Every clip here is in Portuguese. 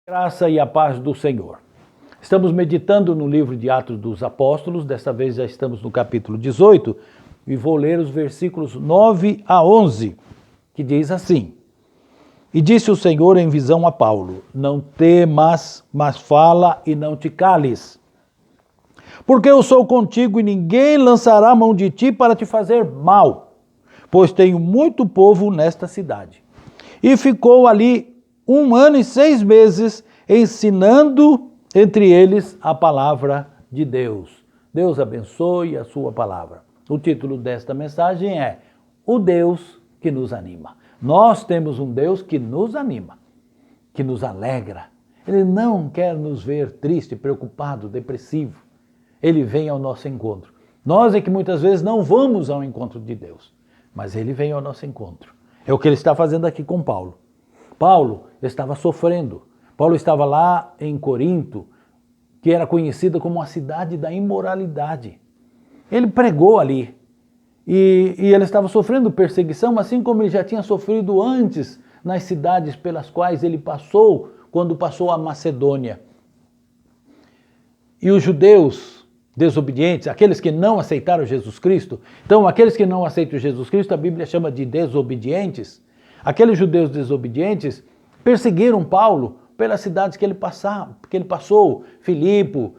Graça e a paz do Senhor. Estamos meditando no livro de Atos dos Apóstolos, desta vez já estamos no capítulo 18, e vou ler os versículos 9 a 11, que diz assim: E disse o Senhor em visão a Paulo: Não temas, mas fala e não te cales. Porque eu sou contigo e ninguém lançará a mão de ti para te fazer mal, pois tenho muito povo nesta cidade. E ficou ali 1 ano e 6 meses ensinando entre eles a palavra de Deus. Deus abençoe a sua palavra. O título desta mensagem é O Deus que nos anima. Nós temos um Deus que nos anima, que nos alegra. Ele não quer nos ver triste, preocupado, depressivo. Ele vem ao nosso encontro. Nós é que muitas vezes não vamos ao encontro de Deus, mas ele vem ao nosso encontro. É o que ele está fazendo aqui com Paulo. Paulo estava sofrendo. Paulo estava lá em Corinto, que era conhecida como a cidade da imoralidade. Ele pregou ali e ele estava sofrendo perseguição, assim como ele já tinha sofrido antes nas cidades pelas quais ele passou, quando passou a Macedônia. E os judeus desobedientes, aqueles que não aceitaram Jesus Cristo, então aqueles que não aceitam Jesus Cristo, a Bíblia chama de desobedientes. Aqueles judeus desobedientes perseguiram Paulo pelas cidades que ele passou, Filipe,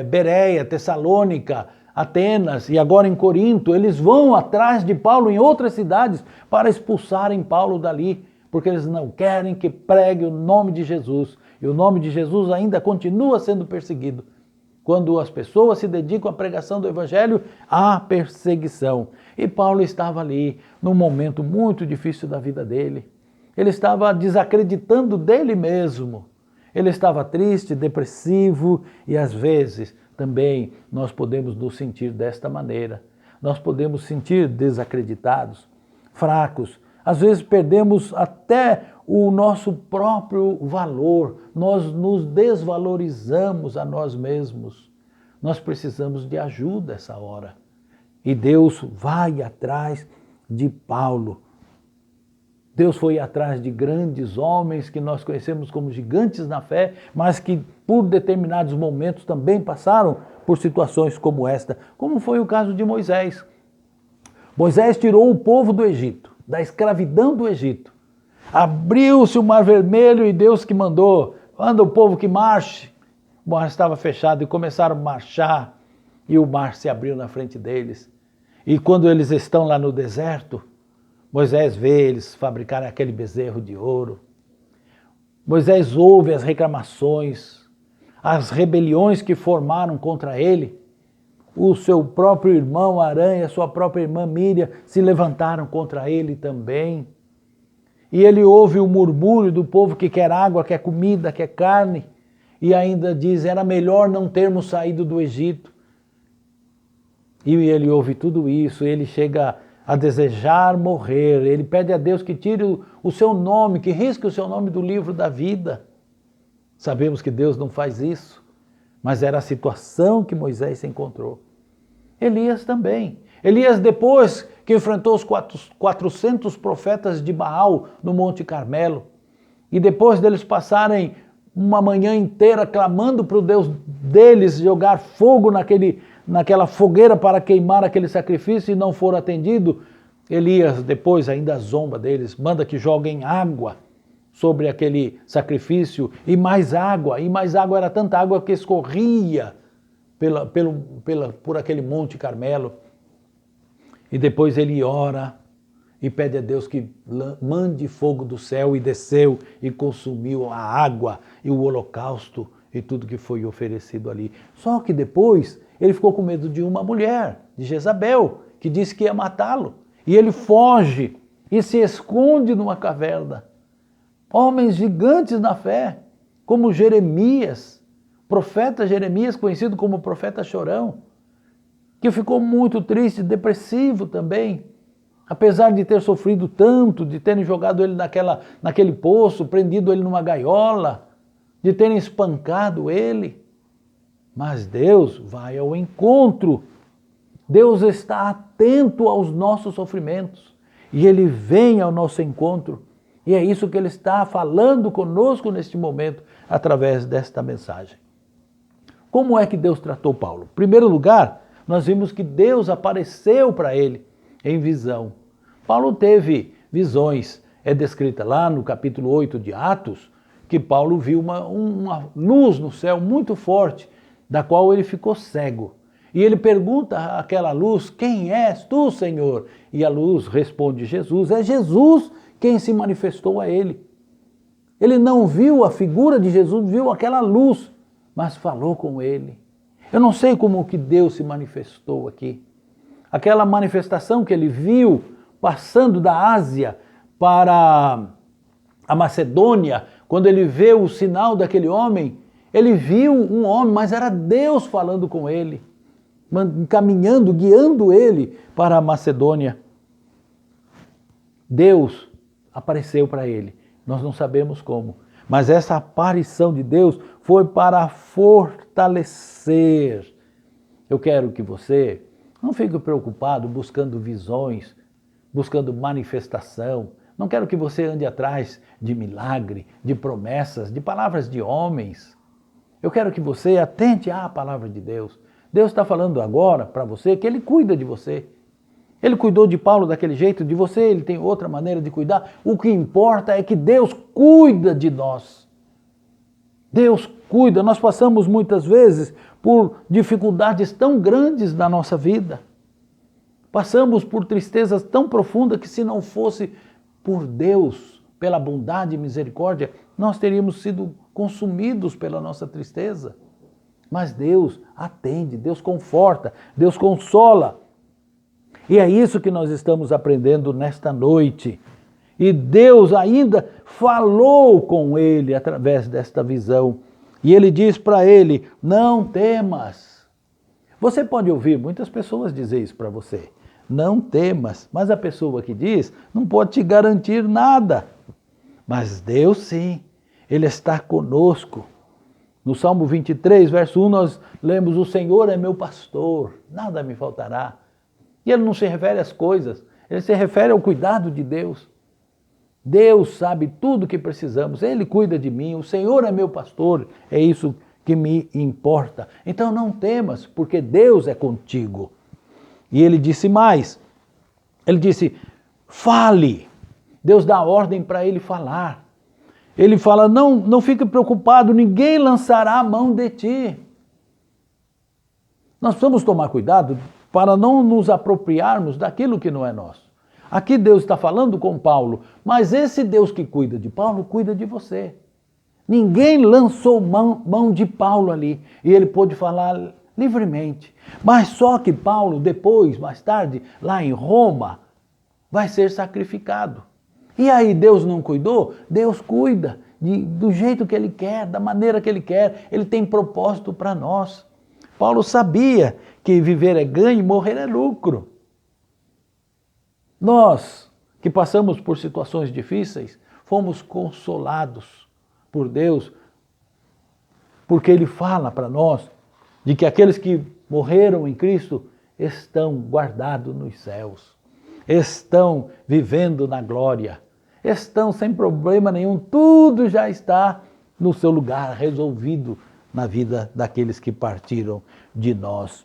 Bereia, Tessalônica, Atenas e agora em Corinto. Eles vão atrás de Paulo em outras cidades para expulsarem Paulo dali, porque eles não querem que pregue o nome de Jesus. E o nome de Jesus ainda continua sendo perseguido. Quando as pessoas se dedicam à pregação do Evangelho, há perseguição. E Paulo estava ali num momento muito difícil da vida dele. Ele estava desacreditando dele mesmo. Ele estava triste, depressivo e às vezes também nós podemos nos sentir desta maneira. Nós podemos sentir desacreditados, fracos. Às vezes perdemos até o nosso próprio valor. Nós nos desvalorizamos a nós mesmos. Nós precisamos de ajuda essa hora. E Deus vai atrás de Paulo. Deus foi atrás de grandes homens que nós conhecemos como gigantes na fé, mas que por determinados momentos também passaram por situações como esta, como foi o caso de Moisés. Moisés tirou o povo do Egito, da escravidão do Egito. Abriu-se o Mar Vermelho e Deus que mandou, anda o povo que marche. O mar estava fechado e começaram a marchar e o mar se abriu na frente deles. E quando eles estão lá no deserto, Moisés vê eles fabricarem aquele bezerro de ouro. Moisés ouve as reclamações, as rebeliões que formaram contra ele. O seu próprio irmão Arã e a sua própria irmã Míriam se levantaram contra ele também. E ele ouve o murmúrio do povo que quer água, quer comida, quer carne. E ainda diz, era melhor não termos saído do Egito. E ele ouve tudo isso, ele chega a desejar morrer. Ele pede a Deus que tire o seu nome, que risque o seu nome do livro da vida. Sabemos que Deus não faz isso, mas era a situação que Moisés se encontrou. Elias também. Elias, depois que enfrentou os 400 profetas de Baal no Monte Carmelo, e depois deles passarem uma manhã inteira clamando para o Deus deles jogar fogo naquela fogueira para queimar aquele sacrifício e não for atendido, Elias depois ainda zomba deles, manda que joguem água sobre aquele sacrifício e mais água, era tanta água que escorria por aquele Monte Carmelo. E depois ele ora e pede a Deus que mande fogo do céu, e desceu e consumiu a água e o holocausto e tudo que foi oferecido ali. Só que depois ele ficou com medo de uma mulher, de Jezabel, que disse que ia matá-lo. E ele foge e se esconde numa caverna. Homens gigantes na fé, como Jeremias, profeta Jeremias, conhecido como profeta chorão, que ficou muito triste, depressivo também, apesar de ter sofrido tanto, de terem jogado ele naquele poço, prendido ele numa gaiola, de terem espancado ele. Mas Deus vai ao encontro. Deus está atento aos nossos sofrimentos e ele vem ao nosso encontro. E é isso que ele está falando conosco neste momento, através desta mensagem. Como é que Deus tratou Paulo? Em primeiro lugar, nós vimos que Deus apareceu para ele em visão. Paulo teve visões, é descrita lá no capítulo 8 de Atos, que Paulo viu uma luz no céu muito forte, da qual ele ficou cego. E ele pergunta àquela luz: quem és tu, Senhor? E a luz responde: Jesus. É Jesus quem se manifestou a ele. Ele não viu a figura de Jesus, viu aquela luz, mas falou com ele. Eu não sei como que Deus se manifestou aqui. Aquela manifestação que ele viu passando da Ásia para a Macedônia, quando ele vê o sinal daquele homem, ele viu um homem, mas era Deus falando com ele, encaminhando, guiando ele para a Macedônia. Deus apareceu para ele. Nós não sabemos como, mas essa aparição de Deus foi para fortalecer. Eu quero que você não fique preocupado buscando visões, buscando manifestação. Não quero que você ande atrás de milagre, de promessas, de palavras de homens. Eu quero que você atente à palavra de Deus. Deus está falando agora para você que Ele cuida de você. Ele cuidou de Paulo daquele jeito, de você Ele tem outra maneira de cuidar. O que importa é que Deus cuida de nós. Deus cuida. Nós passamos muitas vezes por dificuldades tão grandes na nossa vida. Passamos por tristezas tão profundas que, se não fosse por Deus, pela bondade e misericórdia, nós teríamos sido consumidos pela nossa tristeza. Mas Deus atende, Deus conforta, Deus consola. E é isso que nós estamos aprendendo nesta noite. E Deus ainda falou com ele através desta visão. E ele diz para ele: não temas. Você pode ouvir muitas pessoas dizer isso para você. Não temas. Mas a pessoa que diz não pode te garantir nada. Mas Deus sim, Ele está conosco. No Salmo 23, verso 1, nós lemos: o Senhor é meu pastor, nada me faltará. E Ele não se refere às coisas, Ele se refere ao cuidado de Deus. Deus sabe tudo o que precisamos, Ele cuida de mim, o Senhor é meu pastor, é isso que me importa. Então não temas, porque Deus é contigo. E ele disse mais, ele disse: fale. Deus dá ordem para ele falar. Ele fala: não fique preocupado, ninguém lançará a mão de ti. Nós precisamos tomar cuidado para não nos apropriarmos daquilo que não é nosso. Aqui Deus está falando com Paulo, mas esse Deus que cuida de Paulo, cuida de você. Ninguém lançou mão de Paulo ali, e ele pôde falar livremente. Mas só que Paulo, depois, mais tarde, lá em Roma, vai ser sacrificado. E aí Deus não cuidou? Deus cuida do jeito que Ele quer, da maneira que Ele quer. Ele tem propósito para nós. Paulo sabia que viver é ganho e morrer é lucro. Nós, que passamos por situações difíceis, fomos consolados por Deus, porque Ele fala para nós de que aqueles que morreram em Cristo estão guardados nos céus, estão vivendo na glória, estão sem problema nenhum, tudo já está no seu lugar, resolvido na vida daqueles que partiram de nós.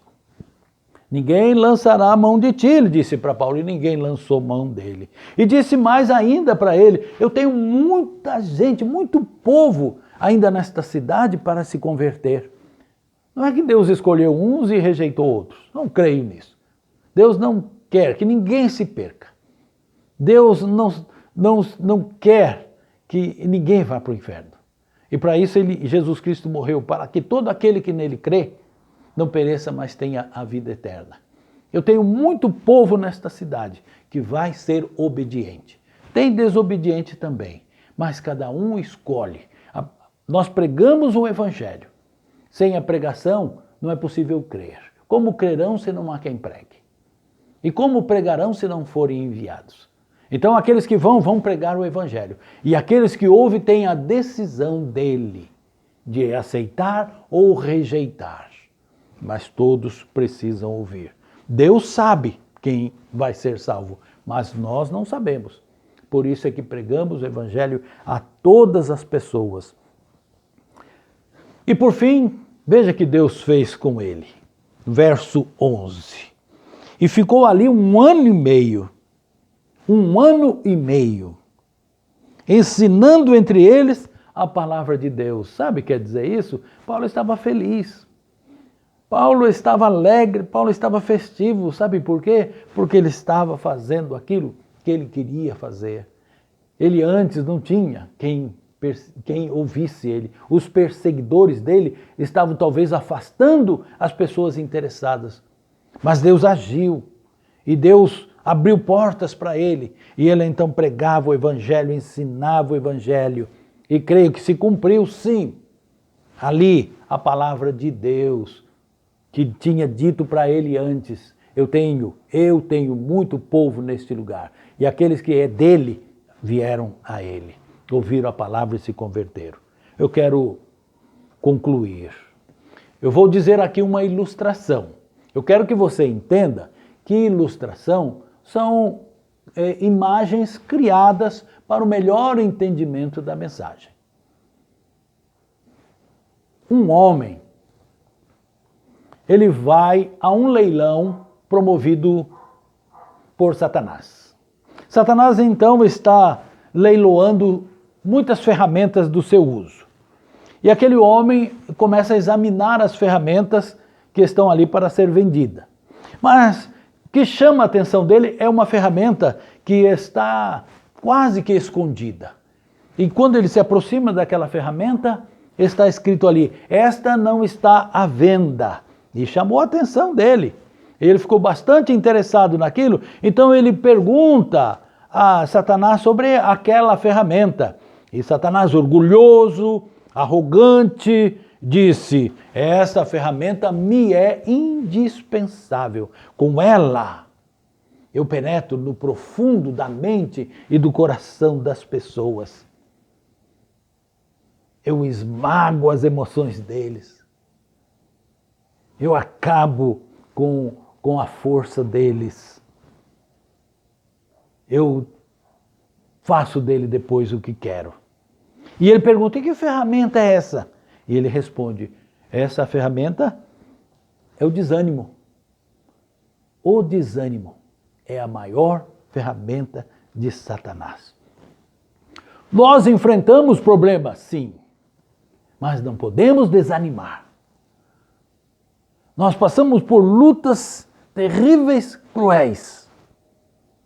Ninguém lançará a mão de ti, ele disse para Paulo, e ninguém lançou mão dele. E disse mais ainda para ele: eu tenho muita gente, muito povo ainda nesta cidade para se converter. Não é que Deus escolheu uns e rejeitou outros. Não creio nisso. Deus não quer que ninguém se perca. Deus não quer que ninguém vá para o inferno. E para isso Jesus Cristo morreu, para que todo aquele que nele crê não pereça, mas tenha a vida eterna. Eu tenho muito povo nesta cidade que vai ser obediente. Tem desobediente também, mas cada um escolhe. Nós pregamos o Evangelho. Sem a pregação não é possível crer. Como crerão se não há quem pregue? E como pregarão se não forem enviados? Então aqueles que vão pregar o Evangelho. E aqueles que ouvem têm a decisão dele, de aceitar ou rejeitar. Mas todos precisam ouvir. Deus sabe quem vai ser salvo, mas nós não sabemos. Por isso é que pregamos o evangelho a todas as pessoas. E por fim, veja que Deus fez com ele. Verso 11. E ficou ali 1 ano e meio. 1 ano e meio. Ensinando entre eles a palavra de Deus. Sabe o que quer dizer isso? Paulo estava feliz. Paulo estava alegre, Paulo estava festivo. Sabe por quê? Porque ele estava fazendo aquilo que ele queria fazer. Ele antes não tinha quem ouvisse ele. Os perseguidores dele estavam talvez afastando as pessoas interessadas. Mas Deus agiu e Deus abriu portas para ele. E ele então pregava o evangelho, ensinava o evangelho. E creio que se cumpriu, sim, ali a palavra de Deus, que tinha dito para ele antes: eu tenho muito povo neste lugar. E aqueles que é dele vieram a ele, ouviram a palavra e se converteram. Eu quero concluir. Eu vou dizer aqui uma ilustração. Eu quero que você entenda que ilustração são imagens criadas para o melhor entendimento da mensagem. Um homem, ele vai a um leilão promovido por Satanás. Satanás então está leiloando muitas ferramentas do seu uso. E aquele homem começa a examinar as ferramentas que estão ali para ser vendida. Mas o que chama a atenção dele é uma ferramenta que está quase que escondida. E quando ele se aproxima daquela ferramenta, está escrito ali: esta não está à venda. E chamou a atenção dele. Ele ficou bastante interessado naquilo, então ele pergunta a Satanás sobre aquela ferramenta. E Satanás, orgulhoso, arrogante, disse: essa ferramenta me é indispensável. Com ela, eu penetro no profundo da mente e do coração das pessoas. Eu esmago as emoções deles. Eu acabo com a força deles. Eu faço dele depois o que quero. E ele pergunta: e que ferramenta é essa? E ele responde: essa ferramenta é o desânimo. O desânimo é a maior ferramenta de Satanás. Nós enfrentamos problemas, sim, mas não podemos desanimar. Nós passamos por lutas terríveis, cruéis,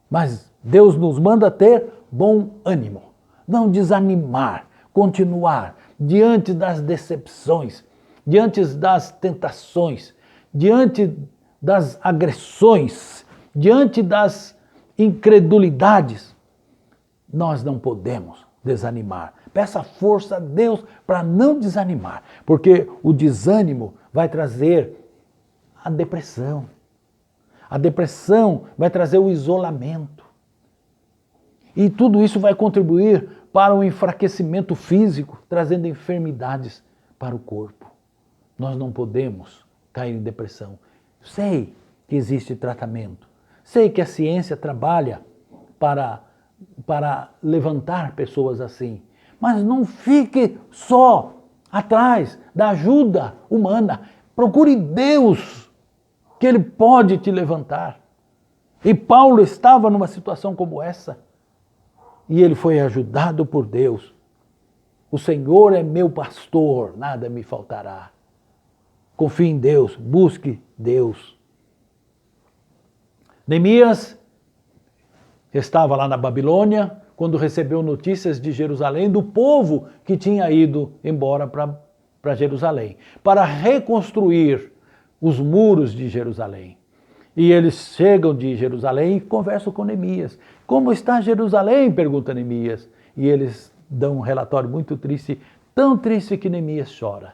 mas Deus nos manda ter bom ânimo, não desanimar, continuar diante das decepções, diante das tentações, diante das agressões, diante das incredulidades. Nós não podemos desanimar. Peça força a Deus para não desanimar, porque o desânimo vai trazer a depressão. A depressão vai trazer o isolamento. E tudo isso vai contribuir para o enfraquecimento físico, trazendo enfermidades para o corpo. Nós não podemos cair em depressão. Sei que existe tratamento. Sei que a ciência trabalha para levantar pessoas assim. Mas não fique só atrás da ajuda humana. Procure Deus, que Ele pode te levantar. E Paulo estava numa situação como essa. E ele foi ajudado por Deus. O Senhor é meu pastor, nada me faltará. Confie em Deus, busque Deus. Neemias estava lá na Babilônia quando recebeu notícias de Jerusalém, do povo que tinha ido embora para Jerusalém, para reconstruir os muros de Jerusalém. E eles chegam de Jerusalém e conversam com Neemias. Como está Jerusalém? Pergunta Neemias. E eles dão um relatório muito triste, tão triste que Neemias chora.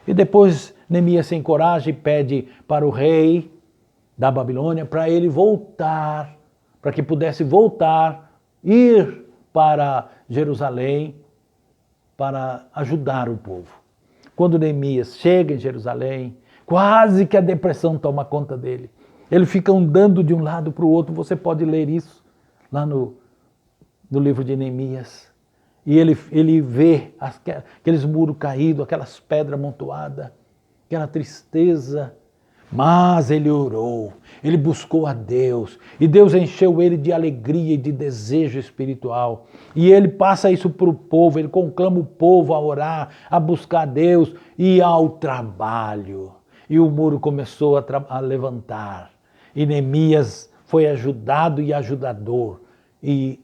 E depois Neemias se encoraja e pede para o rei da Babilônia para ele voltar, para que pudesse voltar, ir para Jerusalém para ajudar o povo. Quando Neemias chega em Jerusalém, quase que a depressão toma conta dele. Ele fica andando de um lado para o outro, você pode ler isso lá no livro de Neemias. E ele vê aqueles muros caídos, aquelas pedras amontoadas, aquela tristeza. Mas ele orou, ele buscou a Deus, e Deus encheu ele de alegria e de desejo espiritual. E ele passa isso para o povo, ele conclama o povo a orar, a buscar a Deus e ao trabalho. E o muro começou a levantar. E Neemias foi ajudado e ajudador, e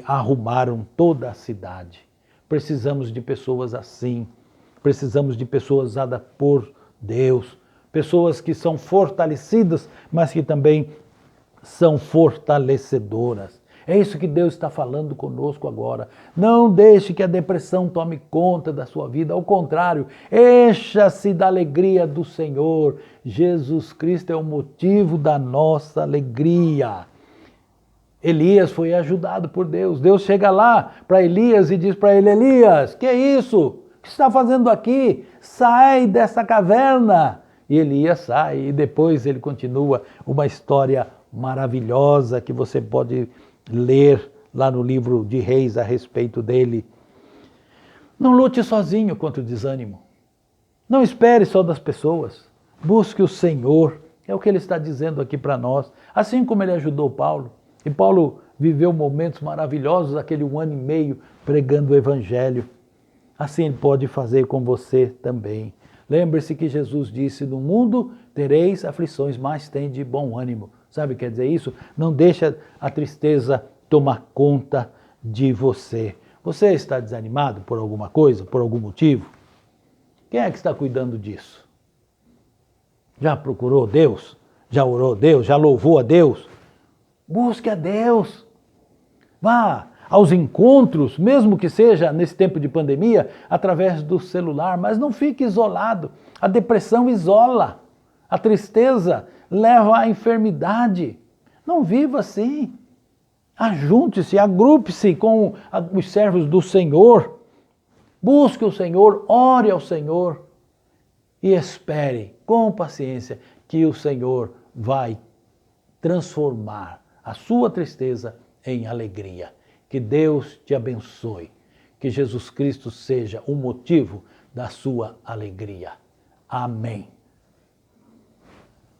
arrumaram toda a cidade. Precisamos de pessoas assim, precisamos de pessoas usadas por Deus, pessoas que são fortalecidas, mas que também são fortalecedoras. É isso que Deus está falando conosco agora. Não deixe que a depressão tome conta da sua vida. Ao contrário, encha-se da alegria do Senhor. Jesus Cristo é o motivo da nossa alegria. Elias foi ajudado por Deus. Deus chega lá para Elias e diz para ele: Elias, que é isso? O que você está fazendo aqui? Sai dessa caverna. E Elias sai, e depois ele continua uma história maravilhosa que você pode ler lá no livro de Reis a respeito dele. Não lute sozinho contra o desânimo. Não espere só das pessoas. Busque o Senhor. É o que ele está dizendo aqui para nós. Assim como ele ajudou Paulo. E Paulo viveu momentos maravilhosos, aquele 1 ano e meio pregando o Evangelho. Assim ele pode fazer com você também. Lembre-se que Jesus disse: no mundo tereis aflições, mas tende bom ânimo. Sabe o que quer dizer isso? Não deixa a tristeza tomar conta de você. Você está desanimado por alguma coisa, por algum motivo? Quem é que está cuidando disso? Já procurou Deus? Já orou a Deus? Já louvou a Deus? Busque a Deus. Vá aos encontros, mesmo que seja nesse tempo de pandemia, através do celular, mas não fique isolado. A depressão isola, a tristeza leva à enfermidade. Não viva assim. Ajunte-se, agrupe-se com os servos do Senhor. Busque o Senhor, ore ao Senhor e espere com paciência que o Senhor vai transformar a sua tristeza em alegria. Que Deus te abençoe. Que Jesus Cristo seja o motivo da sua alegria. Amém.